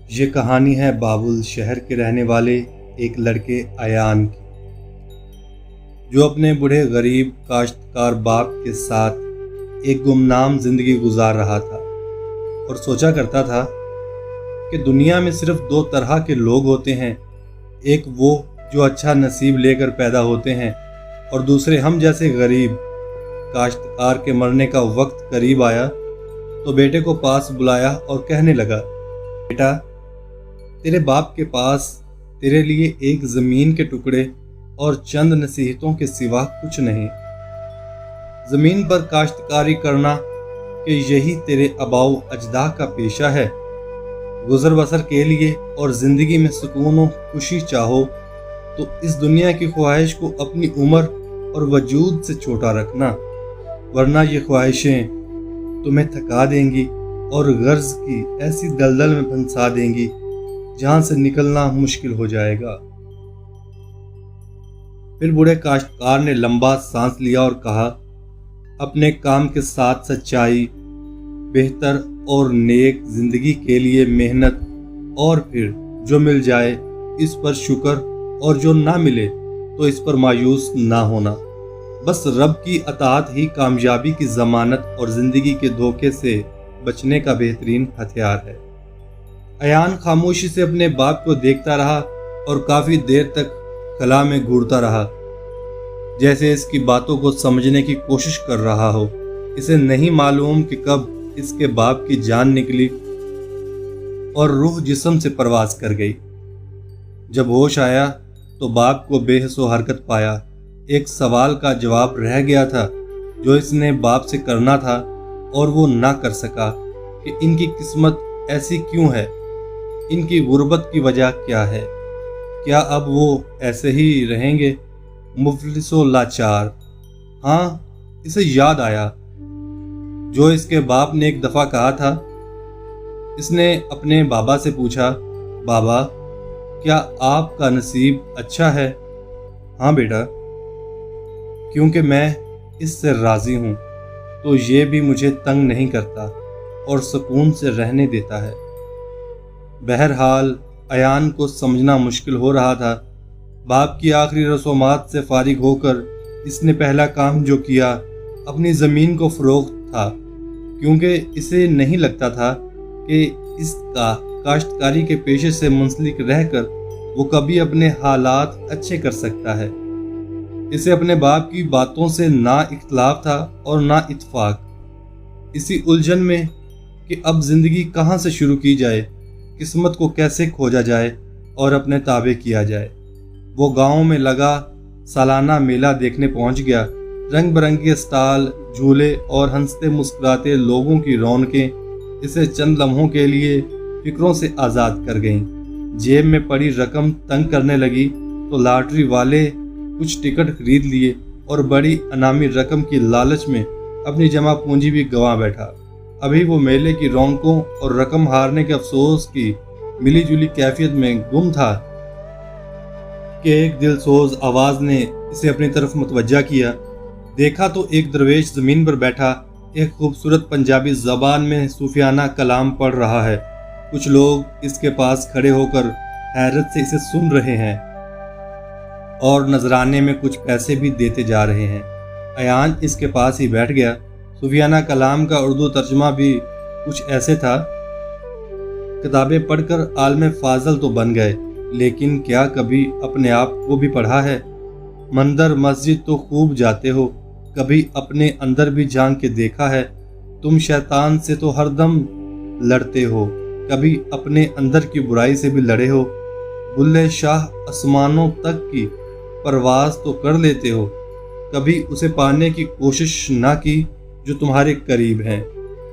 یہ کہانی ہے بابل شہر کے رہنے والے ایک لڑکے ایان کی، جو اپنے بوڑھے غریب کاشتکار باپ کے ساتھ ایک گمنام زندگی گزار رہا تھا اور سوچا کرتا تھا کہ دنیا میں صرف دو طرح کے لوگ ہوتے ہیں، ایک وہ جو اچھا نصیب لے کر پیدا ہوتے ہیں اور دوسرے ہم جیسے غریب کاشتکار کے مرنے کا وقت قریب آیا تو بیٹے کو پاس بلایا اور کہنے لگا، بیٹا تیرے باپ کے پاس تیرے لیے ایک زمین کے ٹکڑے اور چند نصیحتوں کے سوا کچھ نہیں۔ زمین پر کاشتکاری کرنا کہ یہی تیرے آباؤ اجداد کا پیشہ ہے۔ گزر بسر کے لیے اور زندگی میں سکون و خوشی چاہو تو اس دنیا کی خواہش کو اپنی عمر اور وجود سے چھوٹا رکھنا، ورنہ یہ خواہشیں تمہیں تھکا دیں گی اور غرض کی ایسی دلدل میں پھنسا دیں گی جہاں سے نکلنا مشکل ہو جائے گا۔ پھر بوڑھے کاشتکار نے لمبا سانس لیا اور کہا، اپنے کام کے ساتھ سچائی، بہتر اور نیک زندگی کے لیے محنت، اور پھر جو مل جائے اس پر شکر، اور جو نہ ملے تو اس پر مایوس نہ ہونا۔ بس رب کی اطاعت ہی کامیابی کی ضمانت اور زندگی کے دھوکے سے بچنے کا بہترین ہتھیار ہے۔ ایان خاموشی سے اپنے باپ کو دیکھتا رہا اور کافی دیر تک خلا میں گھورتا رہا، جیسے اس کی باتوں کو سمجھنے کی کوشش کر رہا ہو۔ اسے نہیں معلوم کہ کب اس کے باپ کی جان نکلی اور روح جسم سے پرواز کر گئی۔ جب ہوش آیا تو باپ کو بے حس و حرکت پایا۔ ایک سوال کا جواب رہ گیا تھا جو اس نے باپ سے کرنا تھا اور وہ نہ کر سکا کہ ان کی قسمت ایسی کیوں ہے، ان کی غربت کی وجہ کیا ہے؟ کیا اب وہ ایسے ہی رہیں گے، مفلس و لاچار؟ ہاں، اسے یاد آیا جو اس کے باپ نے ایک دفعہ کہا تھا۔ اس نے اپنے بابا سے پوچھا، بابا کیا آپ کا نصیب اچھا ہے؟ ہاں بیٹا، کیونکہ میں اس سے راضی ہوں تو یہ بھی مجھے تنگ نہیں کرتا اور سکون سے رہنے دیتا ہے۔ بہرحال ایان کو سمجھنا مشکل ہو رہا تھا۔ باپ کی آخری رسومات سے فارغ ہو کر اس نے پہلا کام جو کیا اپنی زمین کو فروخت تھا، کیونکہ اسے نہیں لگتا تھا کہ اس کا کاشتکاری کے پیشے سے منسلک رہ کر وہ کبھی اپنے حالات اچھے کر سکتا ہے۔ اسے اپنے باپ کی باتوں سے نہ اختلاف تھا اور نہ اتفاق۔ اسی الجھن میں کہ اب زندگی کہاں سے شروع کی جائے، قسمت کو کیسے کھوجا جائے اور اپنے تابع کیا جائے، وہ گاؤں میں لگا سالانہ میلہ دیکھنے پہنچ گیا۔ رنگ برنگے اسٹال، جھولے اور ہنستے مسکراتے لوگوں کی رونقیں اسے چند لمحوں کے لیے فکروں سے آزاد کر گئیں۔ جیب میں پڑی رقم تنگ کرنے لگی تو لاٹری والے کچھ ٹکٹ خرید لیے اور بڑی انعامی رقم کی لالچ میں اپنی جمع پونجی بھی گنوا بیٹھا۔ ابھی وہ میلے کی رونقوں اور رقم ہارنے کے افسوس کی ملی جلی کیفیت میں گم تھا کہ ایک دل سوز آواز نے اسے اپنی طرف متوجہ کیا۔ دیکھا تو ایک درویش زمین پر بیٹھا ایک خوبصورت پنجابی زبان میں صوفیانہ کلام پڑھ رہا ہے۔ کچھ لوگ اس کے پاس کھڑے ہو کر حیرت سے اسے سن رہے ہیں اور نذرانے میں کچھ پیسے بھی دیتے جا رہے ہیں۔ ایان اس کے پاس ہی بیٹھ گیا۔ صوفیانہ کلام کا اردو ترجمہ بھی کچھ ایسے تھا، کتابیں پڑھ کر عالم فاضل تو بن گئے، لیکن کیا کبھی اپنے آپ کو بھی پڑھا ہے؟ مندر مسجد تو خوب جاتے ہو، کبھی اپنے اندر بھی جھانک کے دیکھا ہے؟ تم شیطان سے تو ہر دم لڑتے ہو، کبھی اپنے اندر کی برائی سے بھی لڑے ہو؟ بلے شاہ آسمانوں تک کی پرواز تو کر لیتے ہو، کبھی اسے پانے کی کوشش نہ کی جو تمہارے قریب ہیں؟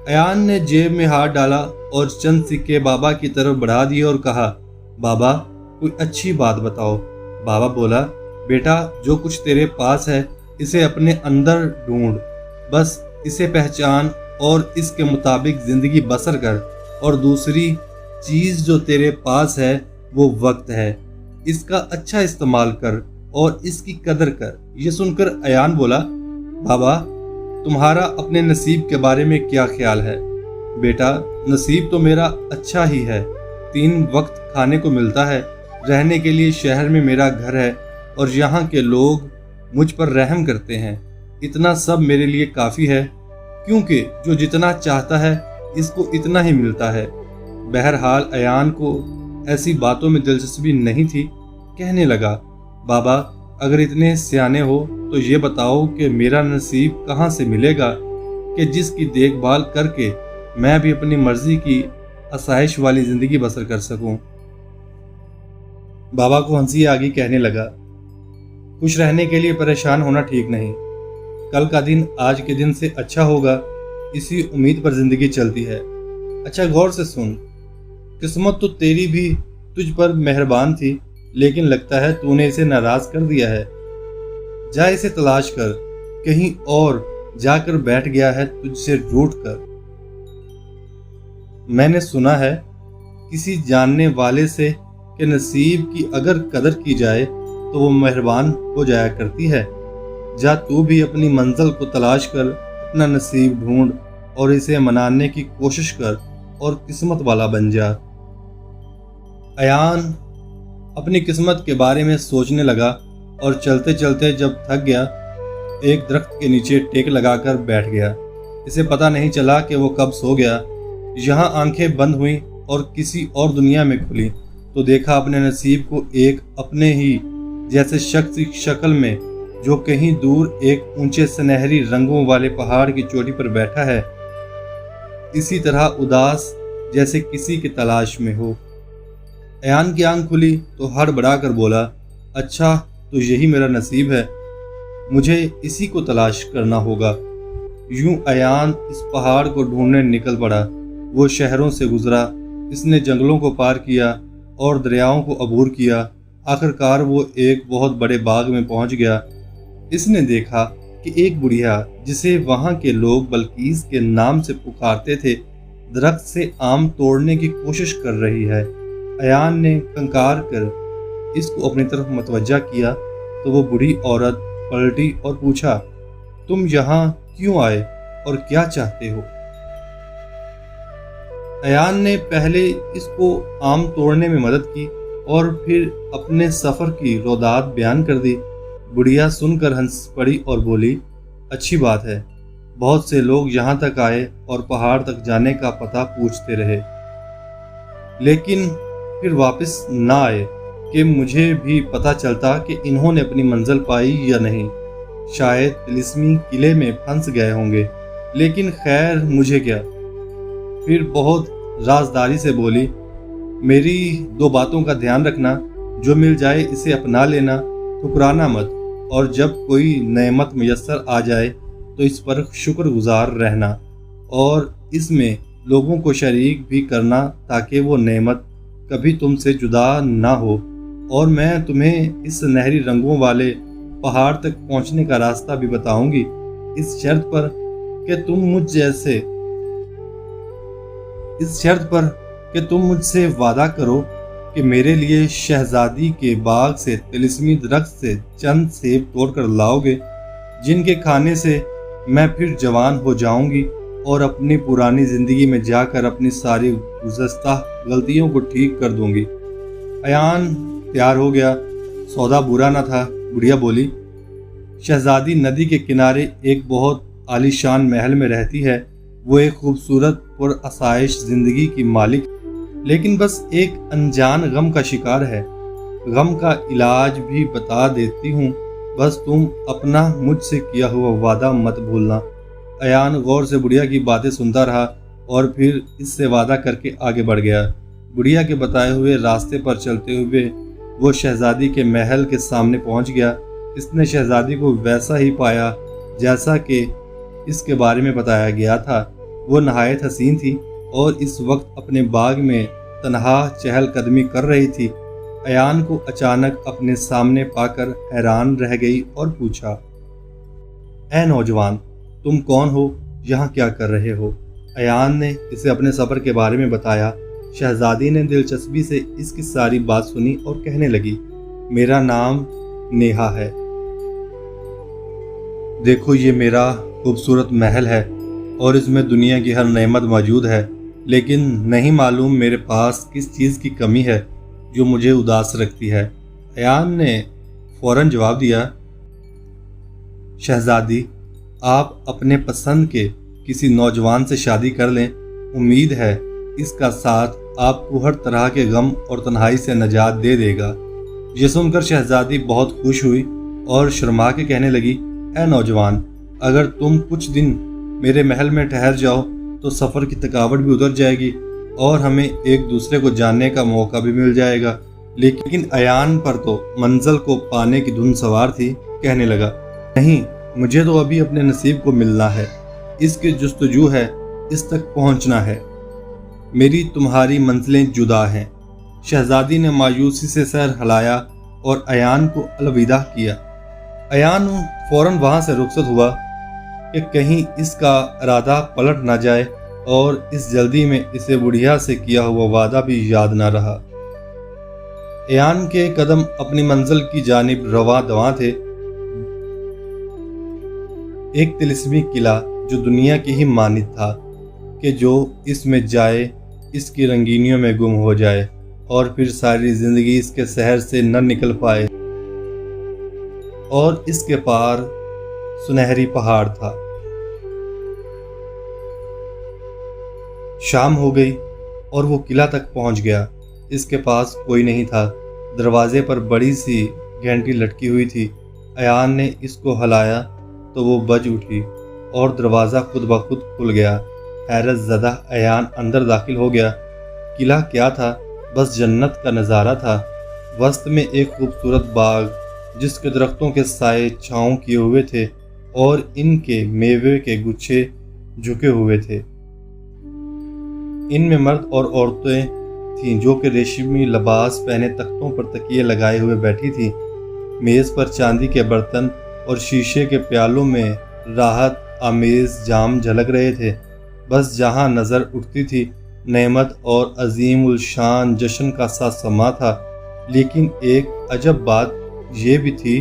ایان نے جیب میں ہاتھ ڈالا اور چند سکے بابا کی طرف بڑھا دیے اور کہا، بابا کوئی اچھی بات بتاؤ۔ بابا بولا، بیٹا جو کچھ تیرے پاس ہے اسے اپنے اندر ڈھونڈ، بس اسے پہچان اور اس کے مطابق زندگی بسر کر، اور دوسری چیز جو تیرے پاس ہے وہ وقت ہے، اس کا اچھا استعمال کر اور اس کی قدر کر۔ یہ سن کر ایان بولا، بابا تمہارا اپنے نصیب کے بارے میں کیا خیال ہے؟ بیٹا نصیب تو میرا اچھا ہی ہے، 3 وقت کھانے کو ملتا ہے، رہنے کے لیے شہر میں میرا گھر ہے اور یہاں کے لوگ مجھ پر رحم کرتے ہیں۔ اتنا سب میرے لیے کافی ہے، کیونکہ جو جتنا چاہتا ہے اس کو اتنا ہی ملتا ہے۔ بہرحال ایان کو ایسی باتوں میں دلچسپی نہیں تھی۔ کہنے لگا، بابا اگر اتنے سیانے ہو تو یہ بتاؤ کہ میرا نصیب کہاں سے ملے گا کہ جس کی دیکھ بھال کر کے میں بھی اپنی مرضی کی آسائش والی زندگی بسر کر سکوں۔ بابا کو ہنسی آ گئی، کہنے لگا، خوش رہنے کے لیے پریشان ہونا ٹھیک نہیں۔ کل کا دن آج کے دن سے اچھا ہوگا، اسی امید پر زندگی چلتی ہے۔ اچھا غور سے سن، قسمت تو تیری بھی تجھ پر مہربان تھی، لیکن لگتا ہے تو نے اسے ناراض کر دیا ہے۔ جا اسے تلاش کر، کہیں اور جا کر بیٹھ گیا ہے تجھ سے روٹھ کر۔ میں نے سنا ہے کسی جاننے والے سے کہ نصیب کی اگر قدر کی جائے تو وہ مہربان ہو جایا کرتی ہے۔ جا تو بھی اپنی منزل کو تلاش کر، اپنا نصیب ڈھونڈ اور اسے منانے کی کوشش کر اور قسمت والا بن جا۔ ایان اپنی قسمت کے بارے میں سوچنے لگا اور چلتے چلتے جب تھک گیا ایک درخت کے نیچے ٹیک لگا کر بیٹھ گیا۔ اسے پتہ نہیں چلا کہ وہ کب سو گیا۔ یہاں آنکھیں بند ہوئیں اور کسی اور دنیا میں کھلی تو دیکھا اپنے نصیب کو ایک اپنے ہی جیسے شخص کی شکل میں، جو کہیں دور ایک اونچے سنہری رنگوں والے پہاڑ کی چوٹی پر بیٹھا ہے، اسی طرح اداس جیسے کسی کی تلاش میں ہو۔ ایان کی آنکھ کھلی تو ہڑبڑا کر بولا، اچھا تو یہی میرا نصیب ہے، مجھے اسی کو تلاش کرنا ہوگا۔ یوں ایان اس پہاڑ کو ڈھونڈنے نکل پڑا۔ وہ شہروں سے گزرا، اس نے جنگلوں کو پار کیا اور دریاؤں کو عبور کیا۔ آخرکار وہ ایک بہت بڑے باغ میں پہنچ گیا۔ اس نے دیکھا کہ ایک بڑھیا، جسے وہاں کے لوگ بلقیس کے نام سے پکارتے تھے، درخت سے آم توڑنے کی کوشش کر رہی ہے۔ ایان نے کنکار کر اس کو اپنی طرف متوجہ کیا تو وہ بوڑھی عورت پلٹی اور پوچھا، تم یہاں کیوں آئے اور کیا چاہتے ہو؟ ایان نے پہلے اس کو آم توڑنے میں مدد کی اور پھر اپنے سفر کی رودات بیان کر دی۔ بڑھیا سن کر ہنس پڑی اور بولی، اچھی بات ہے، بہت سے لوگ یہاں تک آئے اور پہاڑ تک جانے کا پتہ پوچھتے رہے، لیکن پھر واپس نہ آئے کہ مجھے بھی پتہ چلتا کہ انہوں نے اپنی منزل پائی یا نہیں۔ شاید طلسمی قلعے میں پھنس گئے ہوں گے، لیکن خیر مجھے کیا۔ پھر بہت رازداری سے بولی، میری 2 باتوں کا دھیان رکھنا، جو مل جائے اسے اپنا لینا، ٹھکرانا مت، اور جب کوئی نعمت میسر آ جائے تو اس پر شکر گزار رہنا اور اس میں لوگوں کو شریک بھی کرنا تاکہ وہ نعمت کبھی تم سے جدا نہ ہو۔ اور میں تمہیں اس سنہری رنگوں والے پہاڑ تک پہنچنے کا راستہ بھی بتاؤں گی، اس شرط پر کہ تم مجھ سے وعدہ کرو کہ میرے لیے شہزادی کے باغ سے طلسمی درخت سے چند سیب توڑ کر لاؤ گے، جن کے کھانے سے میں پھر جوان ہو جاؤں گی اور اپنی پرانی زندگی میں جا کر اپنی ساری گزشتہ غلطیوں کو ٹھیک کر دوں گی۔ ایان تیار ہو گیا، سودا برا نہ تھا۔ بڑھیا بولی، شہزادی ندی کے کنارے ایک بہت عالی شان محل میں رہتی ہے، وہ ایک خوبصورت پر آسائش زندگی کی مالک، لیکن بس ایک انجان غم کا شکار ہے۔ غم کا علاج بھی بتا دیتی ہوں، بس تم اپنا مجھ سے کیا ہوا وعدہ مت بھولنا۔ ایان غور سے بڑھیا کی باتیں سنتا رہا اور پھر اس سے وعدہ کر کے آگے بڑھ گیا۔ بڑھیا کے بتائے ہوئے راستے پر چلتے ہوئے وہ شہزادی کے محل کے سامنے پہنچ گیا۔ اس نے شہزادی کو ویسا ہی پایا جیسا کہ اس کے بارے میں بتایا گیا تھا۔ وہ نہایت حسین تھی اور اس وقت اپنے باغ میں تنہا چہل قدمی کر رہی تھی۔ ایان کو اچانک اپنے سامنے پا کر حیران رہ گئی اور پوچھا، اے نوجوان، تم کون ہو؟ یہاں کیا کر رہے ہو؟ ایان نے اسے اپنے سفر کے بارے میں بتایا۔ شہزادی نے دلچسپی سے اس کی ساری بات سنی اور کہنے لگی، میرا نام نیہا ہے۔ دیکھو یہ میرا خوبصورت محل ہے اور اس میں دنیا کی ہر نعمت موجود ہے۔ لیکن نہیں معلوم میرے پاس کس چیز کی کمی ہے جو مجھے اداس رکھتی ہے۔ ایان نے فوراً جواب دیا، شہزادی، آپ اپنے پسند کے کسی نوجوان سے شادی کر لیں، امید ہے اس کا ساتھ آپ کو ہر طرح کے غم اور تنہائی سے نجات دے دے گا۔ یہ سن کر شہزادی بہت خوش ہوئی اور شرما کے کہنے لگی، اے نوجوان، اگر تم کچھ دن میرے محل میں ٹھہر جاؤ تو سفر کی تھکاوٹ بھی اتر جائے گی اور ہمیں ایک دوسرے کو جاننے کا موقع بھی مل جائے گا۔ لیکن ایان پر تو منزل کو پانے کی دھن سوار تھی، کہنے لگا، نہیں، مجھے تو ابھی اپنے نصیب کو ملنا ہے، اس کی جستجو ہے، اس تک پہنچنا ہے، میری تمہاری منزلیں جدا ہیں۔ شہزادی نے مایوسی سے سر ہلایا اور ایان کو الوداع کیا۔ ایان فوراً وہاں سے رخصت ہوا کہ کہیں اس کا ارادہ پلٹ نہ جائے اور اس جلدی میں اسے بڑھیا سے کیا ہوا وعدہ بھی یاد نہ رہا۔ ایان کے قدم اپنی منزل کی جانب رواں دواں تھے۔ ایک طلسمی قلعہ جو دنیا کی ہی مانند تھا کہ جو اس میں جائے اس کی رنگینیوں میں گم ہو جائے اور پھر ساری زندگی اس کے شہر سے نہ نکل پائے، اور اس کے پار سنہری پہاڑ تھا۔ شام ہو گئی اور وہ قلعہ تک پہنچ گیا۔ اس کے پاس کوئی نہیں تھا۔ دروازے پر بڑی سی گھنٹی لٹکی ہوئی تھی۔ ایان نے اس کو ہلایا تو وہ بج اٹھی اور دروازہ خود بخود کھل گیا۔ حیرت زدہ ایان اندر داخل ہو گیا۔ قلعہ کیا تھا؟ بس جنت کا نظارہ تھا۔ وسط میں ایک خوبصورت باغ جس کے درختوں کے سائے چھاؤں کیے ہوئے تھے اور ان کے میوے کے گچھے جھکے ہوئے تھے۔ ان میں مرد اور عورتیں تھیں جو کہ ریشمی لباس پہنے تختوں پر تکیے لگائے ہوئے بیٹھی تھیں۔ میز پر چاندی کے برتن اور شیشے کے پیالوں میں راحت آمیز جام جھلک رہے تھے۔ بس جہاں نظر اٹھتی تھی نعمت اور عظیم الشان جشن کا سا سما تھا۔ لیکن ایک عجب بات یہ بھی تھی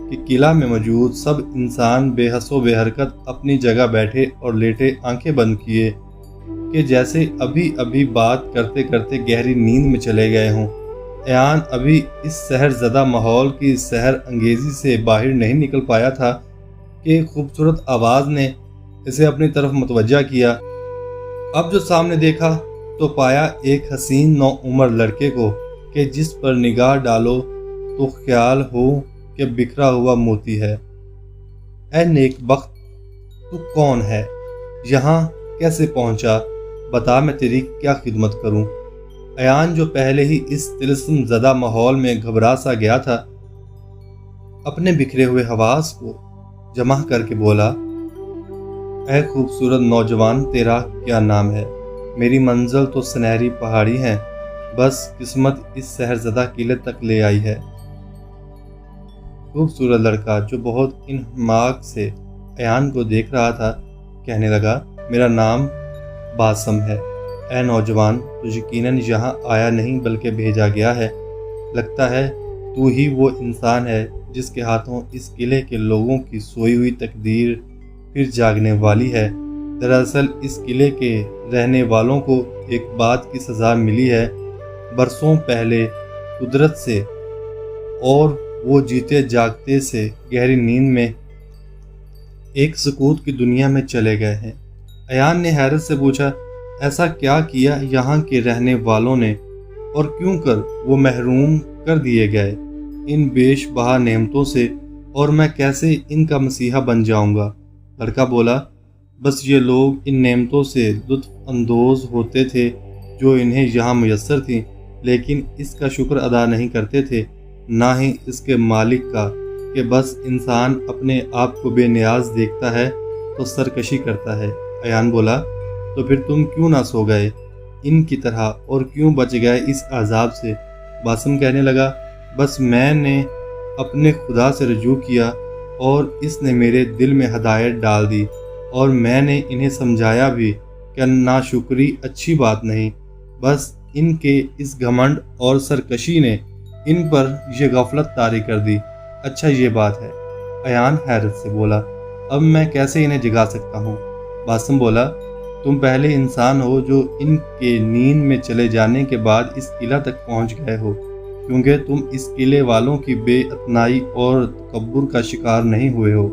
کہ قلعہ میں موجود سب انسان بے حس و بے حرکت اپنی جگہ بیٹھے اور لیٹے آنکھیں بند کیے کہ جیسے ابھی ابھی بات کرتے کرتے گہری نیند میں چلے گئے ہوں۔ ایان ابھی اس سحر زدہ ماحول کی سحر انگیزی سے باہر نہیں نکل پایا تھا کہ ایک خوبصورت آواز نے اسے اپنی طرف متوجہ کیا۔ اب جو سامنے دیکھا تو پایا ایک حسین نو عمر لڑکے کو کہ جس پر نگاہ ڈالو تو خیال ہو کہ بکھرا ہوا موتی ہے۔ اے نیک بخت، تو کون ہے؟ یہاں کیسے پہنچا؟ بتا، میں تیری کیا خدمت کروں؟ ایان جو پہلے ہی اس طلسم زدہ ماحول میں گھبرا سا گیا تھا، اپنے بکھرے ہوئے حواس کو جمع کر کے بولا، اے خوبصورت نوجوان، تیرا کیا نام ہے؟ میری منزل تو سنہری پہاڑی ہے، بس قسمت اس شہر زدہ قلعے تک لے آئی ہے۔ خوبصورت لڑکا جو بہت انہماک سے ایان کو دیکھ رہا تھا کہنے لگا، میرا نام باسم ہے۔ اے نوجوان، تو یقیناً یہاں آیا نہیں بلکہ بھیجا گیا ہے۔ لگتا ہے تو ہی وہ انسان ہے جس کے ہاتھوں اس قلعے کے لوگوں کی سوئی ہوئی تقدیر پھر جاگنے والی ہے۔ دراصل اس قلعے کے رہنے والوں کو ایک بات کی سزا ملی ہے۔ برسوں پہلے قدرت سے اور وہ جیتے جاگتے سے گہری نیند میں ایک سکوت کی دنیا میں چلے گئے ہیں۔ ایان نے حیرت سے پوچھا، ایسا کیا کیا یہاں کے رہنے والوں نے اور کیوں کر وہ محروم کر دیے گئے ان بیش بہا نعمتوں سے، اور میں کیسے ان کا مسیحا بن جاؤں گا؟ لڑکا بولا، بس یہ لوگ ان نعمتوں سے لطف اندوز ہوتے تھے جو انہیں یہاں میسر تھیں، لیکن اس کا شکر ادا نہیں کرتے تھے، نہ ہی اس کے مالک کا کہ بس انسان اپنے آپ کو بے نیاز دیکھتا ہے تو سرکشی کرتا ہے۔ ایان بولا، تو پھر تم کیوں نہ سو گئے ان کی طرح اور کیوں بچ گئے اس عذاب سے؟ باسم کہنے لگا، بس میں نے اپنے خدا سے رجوع کیا اور اس نے میرے دل میں ہدایت ڈال دی، اور میں نے انہیں سمجھایا بھی کہ ناشکری اچھی بات نہیں، بس ان کے اس گھمنڈ اور سرکشی نے ان پر یہ غفلت طاری کر دی۔ اچھا یہ بات ہے، ایان حیرت سے بولا، اب میں کیسے انہیں جگا سکتا ہوں؟ باسم بولا، تم پہلے انسان ہو جو ان کے نیند میں چلے جانے کے بعد اس قلعہ تک پہنچ گئے ہو، کیونکہ تم اس قلعے والوں کی بے اتنائی اور تکبر کا شکار نہیں ہوئے ہو۔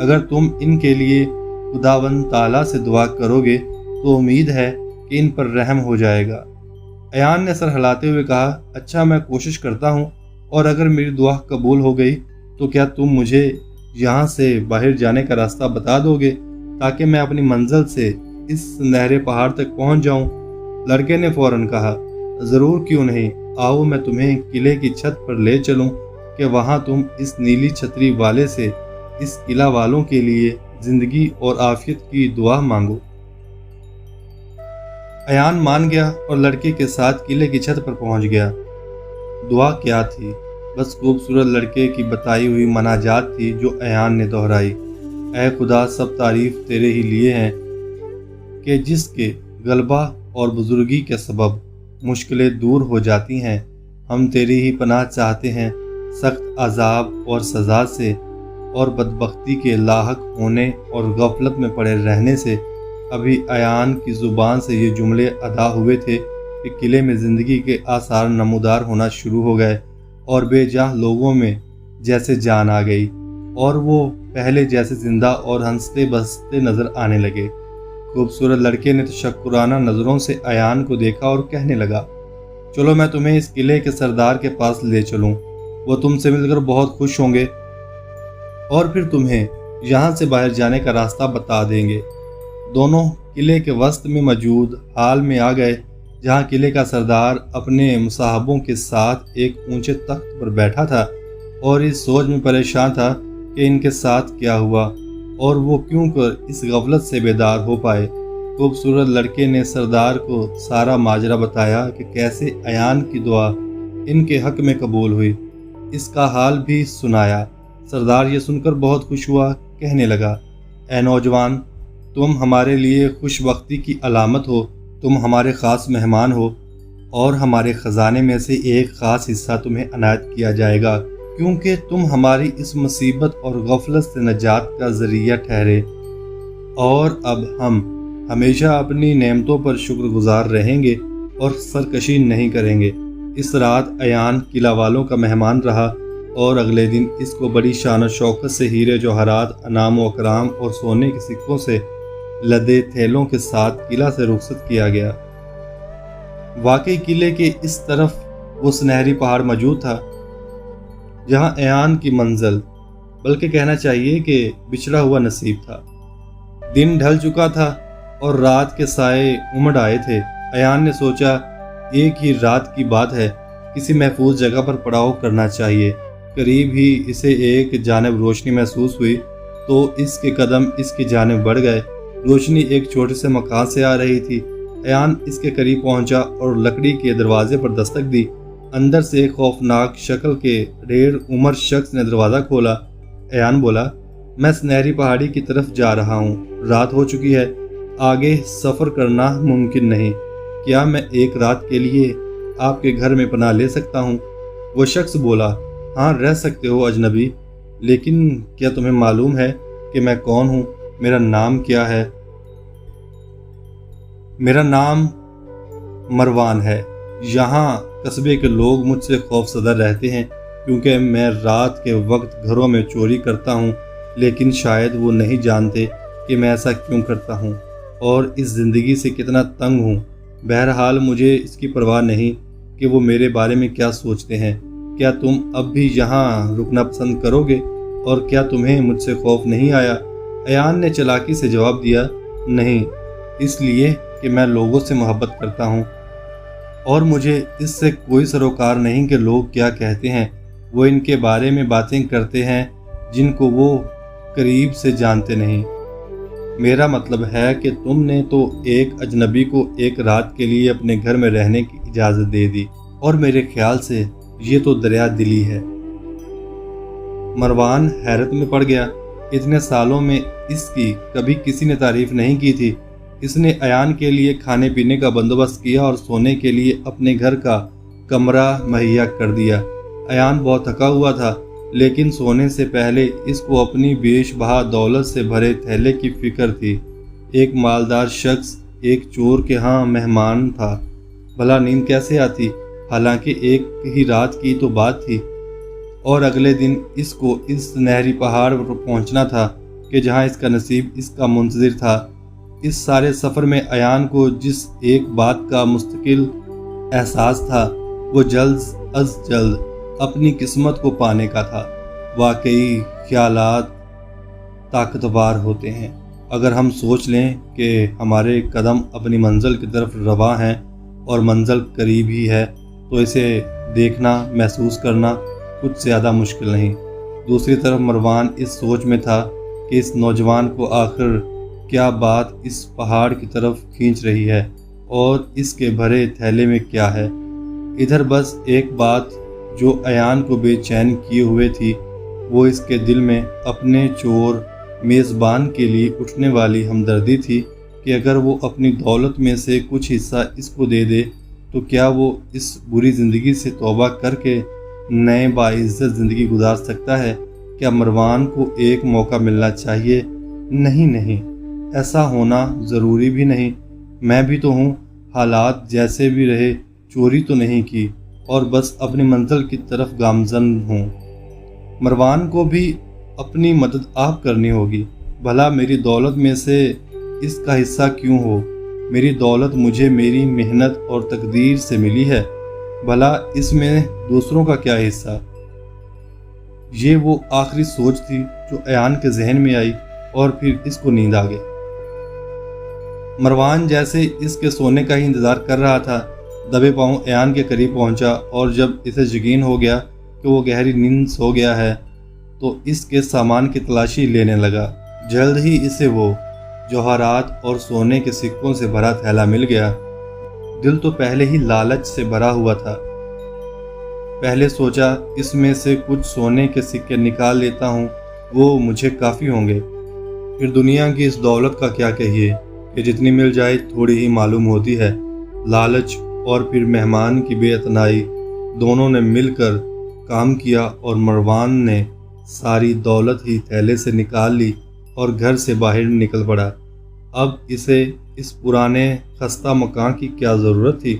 اگر تم ان کے لیے خداوند تعالیٰ سے دعا کرو گے تو امید ہے کہ ان پر رحم ہو جائے گا۔ ایان نے سر ہلاتے ہوئے کہا، اچھا میں کوشش کرتا ہوں، اور اگر میری دعا قبول ہو گئی تو کیا تم مجھے یہاں سے باہر جانے کا راستہ بتا دو گے تاکہ میں اپنی منزل سے اس سنہرے پہاڑ تک پہنچ جاؤں؟ لڑکے نے فوراً کہا، ضرور، کیوں نہیں، آؤ میں تمہیں قلعے کی چھت پر لے چلوں کہ وہاں تم اس نیلی چھتری والے سے اس قلعہ والوں کے لیے زندگی اور عافیت کی دعا مانگو۔ ایان مان گیا اور لڑکے کے ساتھ قلعے کی چھت پر پہنچ گیا۔ دعا کیا تھی؟ بس خوبصورت لڑکے کی بتائی ہوئی مناجات تھی جو ایان نے دہرائی۔ اے خدا، سب تعریف تیرے ہی لیے ہیں کہ جس کے غلبہ اور بزرگی کے سبب مشکلیں دور ہو جاتی ہیں۔ ہم تیری ہی پناہ چاہتے ہیں سخت عذاب اور سزا سے اور بدبختی کے لاحق ہونے اور غفلت میں پڑے رہنے سے۔ ابھی ایان کی زبان سے یہ جملے ادا ہوئے تھے کہ قلعے میں زندگی کے آثار نمودار ہونا شروع ہو گئے اور بے جان لوگوں میں جیسے جان آ گئی، اور وہ پہلے جیسے زندہ اور ہنستے بستے نظر آنے لگے۔ خوبصورت لڑکے نے تشکرانہ نظروں سے ایان کو دیکھا اور کہنے لگا، چلو میں تمہیں اس قلعے کے سردار کے پاس لے چلوں، وہ تم سے مل کر بہت خوش ہوں گے اور پھر تمہیں یہاں سے باہر جانے کا راستہ بتا دیں گے۔ دونوں قلعے کے وسط میں موجود ہال میں آ گئے، جہاں قلعے کا سردار اپنے مصاحبوں کے ساتھ ایک اونچے تخت پر بیٹھا تھا اور اس سوچ میں پریشان تھا کہ ان کے ساتھ کیا ہوا اور وہ کیوں کر اس غفلت سے بیدار ہو پائے۔ خوبصورت لڑکے نے سردار کو سارا ماجرا بتایا کہ کیسے ایان کی دعا ان کے حق میں قبول ہوئی، اس کا حال بھی سنایا۔ سردار یہ سن کر بہت خوش ہوا، کہنے لگا، اے نوجوان، تم ہمارے لیے خوش بختی کی علامت ہو، تم ہمارے خاص مہمان ہو اور ہمارے خزانے میں سے ایک خاص حصہ تمہیں عنایت کیا جائے گا، کیونکہ تم ہماری اس مصیبت اور غفلت سے نجات کا ذریعہ ٹھہرے، اور اب ہم ہمیشہ اپنی نعمتوں پر شکر گزار رہیں گے اور سرکشی نہیں کریں گے۔ اس رات ایان قلعہ والوں کا مہمان رہا اور اگلے دن اس کو بڑی شان و شوکت سے ہیرے جوہرات، انعام و اکرام اور سونے کے سکوں سے لدے تھیلوں کے ساتھ قلعہ سے رخصت کیا گیا۔ واقعی قلعے کے اس طرف وہ سنہری پہاڑ موجود تھا جہاں ایان کی منزل، بلکہ کہنا چاہیے کہ بچھڑا ہوا نصیب تھا۔ دن ڈھل چکا تھا اور رات کے سائے امڑ آئے تھے۔ ایان نے سوچا، ایک ہی رات کی بات ہے، کسی محفوظ جگہ پر پڑاؤ کرنا چاہیے۔ قریب ہی اسے ایک جانب روشنی محسوس ہوئی تو اس کے قدم اس کی جانب بڑھ گئے۔ روشنی ایک چھوٹے سے مکان سے آ رہی تھی۔ ایان اس کے قریب پہنچا اور لکڑی کے دروازے پر دستک دی۔ اندر سے ایک خوفناک شکل کے ڈھیر عمر شخص نے دروازہ کھولا۔ ایان بولا، میں سنہری پہاڑی کی طرف جا رہا ہوں، رات ہو چکی ہے، آگے سفر کرنا ممکن نہیں، کیا میں ایک رات کے لیے آپ کے گھر میں پناہ لے سکتا ہوں؟ وہ شخص بولا، ہاں رہ سکتے ہو اجنبی، لیکن کیا تمہیں معلوم ہے کہ میں کون ہوں؟ میرا نام کیا ہے؟ میرا نام مروان ہے۔ یہاں قصبے کے لوگ مجھ سے خوف زدہ رہتے ہیں کیونکہ میں رات کے وقت گھروں میں چوری کرتا ہوں، لیکن شاید وہ نہیں جانتے کہ میں ایسا کیوں کرتا ہوں اور اس زندگی سے کتنا تنگ ہوں۔ بہرحال مجھے اس کی پرواہ نہیں کہ وہ میرے بارے میں کیا سوچتے ہیں۔ کیا تم اب بھی یہاں رکنا پسند کرو گے اور کیا تمہیں مجھ سے خوف نہیں آیا؟ ایان نے چلاکی سے جواب دیا، نہیں، اس لیے کہ میں لوگوں سے محبت کرتا ہوں اور مجھے اس سے کوئی سروکار نہیں کہ لوگ کیا کہتے ہیں۔ وہ ان کے بارے میں باتیں کرتے ہیں جن کو وہ قریب سے جانتے نہیں۔ میرا مطلب ہے کہ تم نے تو ایک اجنبی کو ایک رات کے لیے اپنے گھر میں رہنے کی اجازت دے دی، اور میرے خیال سے یہ تو دریا دلی ہے۔ مروان حیرت میں پڑ گیا، اتنے سالوں میں اس کی کبھی کسی نے تعریف نہیں کی تھی۔ اس نے ایان کے لیے کھانے پینے کا بندوبست کیا اور سونے کے لیے اپنے گھر کا کمرہ مہیا کر دیا۔ ایان بہت تھکا ہوا تھا، لیکن سونے سے پہلے اس کو اپنی بیش بہا دولت سے بھرے تھیلے کی فکر تھی۔ ایک مالدار شخص ایک چور کے ہاں مہمان تھا۔ بھلا نیند کیسے آتی، حالانکہ ایک ہی رات کی تو بات تھی، اور اگلے دن اس کو اس سنہری پہاڑ پر پہنچنا تھا کہ جہاں اس کا نصیب اس کا منتظر تھا۔ اس سارے سفر میں ایان کو جس ایک بات کا مستقل احساس تھا وہ جلد از جلد اپنی قسمت کو پانے کا تھا۔ واقعی خیالات طاقتور ہوتے ہیں۔ اگر ہم سوچ لیں کہ ہمارے قدم اپنی منزل کی طرف رواں ہیں اور منزل قریب ہی ہے، تو اسے دیکھنا، محسوس کرنا کچھ زیادہ مشکل نہیں۔ دوسری طرف مروان اس سوچ میں تھا کہ اس نوجوان کو آخر کیا بات اس پہاڑ کی طرف کھینچ رہی ہے اور اس کے بھرے تھیلے میں کیا ہے۔ ادھر بس ایک بات جو ایان کو بے چین کیے ہوئے تھی، وہ اس کے دل میں اپنے چور میزبان کے لیے اٹھنے والی ہمدردی تھی کہ اگر وہ اپنی دولت میں سے کچھ حصہ اس کو دے دے تو کیا وہ اس بری زندگی سے توبہ کر کے نئے باعزت زندگی گزار سکتا ہے۔ کیا مروان کو ایک موقع ملنا چاہیے؟ نہیں، ایسا ہونا ضروری بھی نہیں۔ میں بھی تو ہوں، حالات جیسے بھی رہے چوری تو نہیں کی اور بس اپنی منزل کی طرف گامزن ہوں۔ مروان کو بھی اپنی مدد آپ کرنی ہوگی۔ بھلا میری دولت میں سے اس کا حصہ کیوں ہو؟ میری دولت مجھے میری محنت اور تقدیر سے ملی ہے، بھلا اس میں دوسروں کا کیا حصہ؟ یہ وہ آخری سوچ تھی جو ایان کے ذہن میں آئی اور پھر اس کو نیند آ گئی۔ مروان جیسے اس کے سونے کا ہی انتظار کر رہا تھا، دبے پاؤں ایان کے قریب پہنچا اور جب اسے یقین ہو گیا کہ وہ گہری نیند سو گیا ہے تو اس کے سامان کی تلاشی لینے لگا۔ جلد ہی اسے وہ جوہرات اور سونے کے سکوں سے بھرا تھیلا مل گیا۔ دل تو پہلے ہی لالچ سے بھرا ہوا تھا۔ پہلے سوچا اس میں سے کچھ سونے کے سکے نکال لیتا ہوں، وہ مجھے کافی ہوں گے۔ پھر دنیا کی اس دولت کا کیا کہیے کہ جتنی مل جائے تھوڑی ہی معلوم ہوتی ہے۔ لالچ اور پھر مہمان کی بے اعتنائی دونوں نے مل کر کام کیا اور مروان نے ساری دولت ہی تھیلے سے نکال لی اور گھر سے باہر نکل پڑا۔ اب اسے اس پرانے خستہ مکان کی کیا ضرورت تھی؟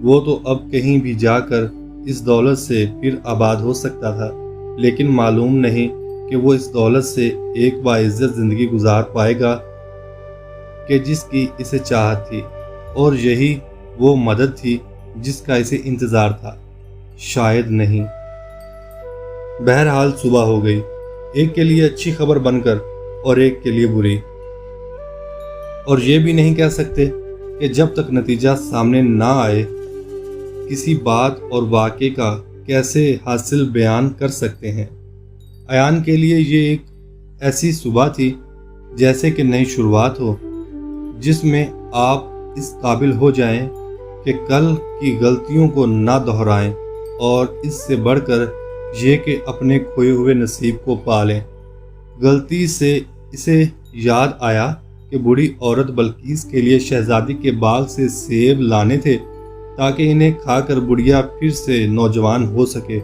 وہ تو اب کہیں بھی جا کر اس دولت سے پھر آباد ہو سکتا تھا، لیکن معلوم نہیں کہ وہ اس دولت سے ایک باعزت زندگی گزار پائے گا کہ جس کی اسے چاہت تھی، اور یہی وہ مدد تھی جس کا اسے انتظار تھا۔ شاید نہیں۔ بہرحال صبح ہو گئی، ایک کے لیے اچھی خبر بن کر اور ایک کے لیے بری، اور یہ بھی نہیں کہہ سکتے کہ جب تک نتیجہ سامنے نہ آئے کسی بات اور واقعے کا کیسے حاصل بیان کر سکتے ہیں۔ ایان کے لیے یہ ایک ایسی صبح تھی جیسے کہ نئی شروعات ہو، جس میں آپ اس قابل ہو جائیں کہ کل کی غلطیوں کو نہ دہرائیں، اور اس سے بڑھ کر یہ کہ اپنے کھوئے ہوئے نصیب کو پالیں۔ غلطی سے اسے یاد آیا کہ بوڑھی عورت بلقیس کے لیے شہزادی کے باغ سے سیب لانے تھے تاکہ انہیں کھا کر بڑھیا پھر سے نوجوان ہو سکے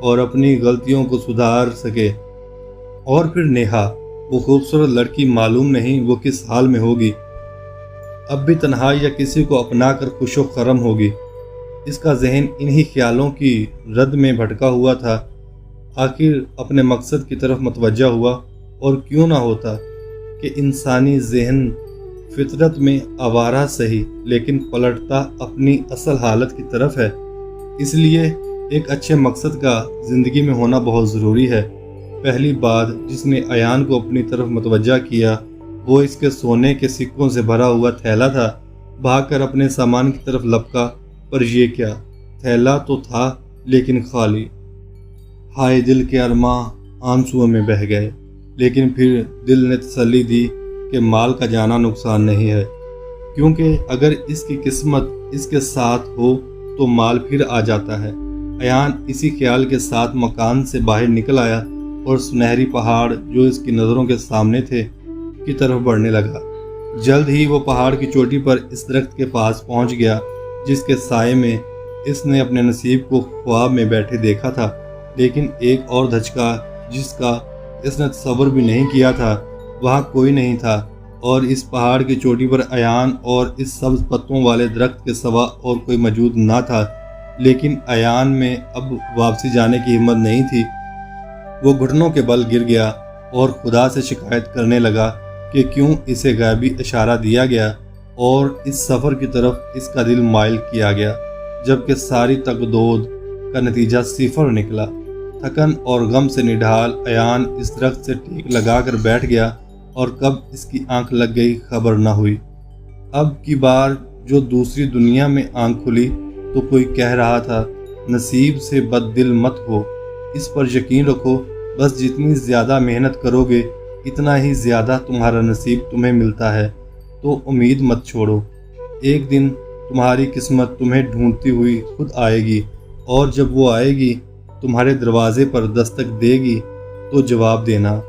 اور اپنی غلطیوں کو سدھار سکے۔ اور پھر نیہا، وہ خوبصورت لڑکی، معلوم نہیں وہ کس حال میں ہوگی، اب بھی تنہا یا کسی کو اپنا کر خوش و خرم ہوگی۔ اس کا ذہن انہی خیالوں کی رد میں بھٹکا ہوا تھا۔ آخر اپنے مقصد کی طرف متوجہ ہوا، اور کیوں نہ ہوتا کہ انسانی ذہن فطرت میں آوارہ سہی لیکن پلٹتا اپنی اصل حالت کی طرف ہے۔ اس لیے ایک اچھے مقصد کا زندگی میں ہونا بہت ضروری ہے۔ پہلی بات جس نے ایان کو اپنی طرف متوجہ کیا وہ اس کے سونے کے سکوں سے بھرا ہوا تھیلا تھا۔ بھاگ کر اپنے سامان کی طرف لپکا، پر یہ کیا، تھیلا تو تھا لیکن خالی۔ ہائے، دل کے ارماں آنسوؤں میں بہہ گئے، لیکن پھر دل نے تسلی دی کہ مال کا جانا نقصان نہیں ہے، کیونکہ اگر اس کی قسمت اس کے ساتھ ہو تو مال پھر آ جاتا ہے۔ ایان اسی خیال کے ساتھ مکان سے باہر نکل آیا اور سنہری پہاڑ جو اس کی نظروں کے سامنے تھے کی طرف بڑھنے لگا۔ جلد ہی وہ پہاڑ کی چوٹی پر اس درخت کے پاس پہنچ گیا جس کے سائے میں اس نے اپنے نصیب کو خواب میں بیٹھے دیکھا تھا، لیکن ایک اور دھچکا جس کا اس نے تصور بھی نہیں کیا تھا۔ وہاں کوئی نہیں تھا، اور اس پہاڑ کی چوٹی پر ایان اور اس سبز پتوں والے درخت کے سوا اور کوئی موجود نہ تھا، لیکن ایان میں اب واپسی جانے کی ہمت نہیں تھی۔ وہ گھٹنوں کے بل گر گیا اور خدا سے شکایت کرنے لگا کہ کیوں اسے غیبی اشارہ دیا گیا اور اس سفر کی طرف اس کا دل مائل کیا گیا، جبکہ ساری تگدود کا نتیجہ صفر نکلا۔ تھکن اور غم سے نڈھال ایان اس درخت سے ٹیک لگا کر بیٹھ گیا اور کب اس کی آنکھ لگ گئی خبر نہ ہوئی۔ اب کی بار جو دوسری دنیا میں آنکھ کھلی تو کوئی کہہ رہا تھا، نصیب سے بد دل مت ہو، اس پر یقین رکھو، بس جتنی زیادہ محنت کرو گے اتنا ہی زیادہ تمہارا نصیب تمہیں ملتا ہے، تو امید مت چھوڑو، ایک دن تمہاری قسمت تمہیں ڈھونڈتی ہوئی خود آئے گی، اور جب وہ آئے گی تمہارے دروازے پر دستک دے گی تو جواب دینا،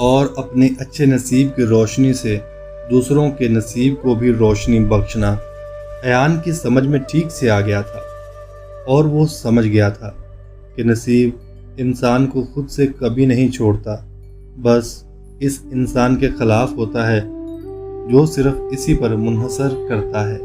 اور اپنے اچھے نصیب کی روشنی سے دوسروں کے نصیب کو بھی روشنی بخشنا۔ ایان کی سمجھ میں ٹھیک سے آ گیا تھا، اور وہ سمجھ گیا تھا کہ نصیب انسان کو خود سے کبھی نہیں چھوڑتا، بس اس انسان کے خلاف ہوتا ہے جو صرف اسی پر منحصر کرتا ہے۔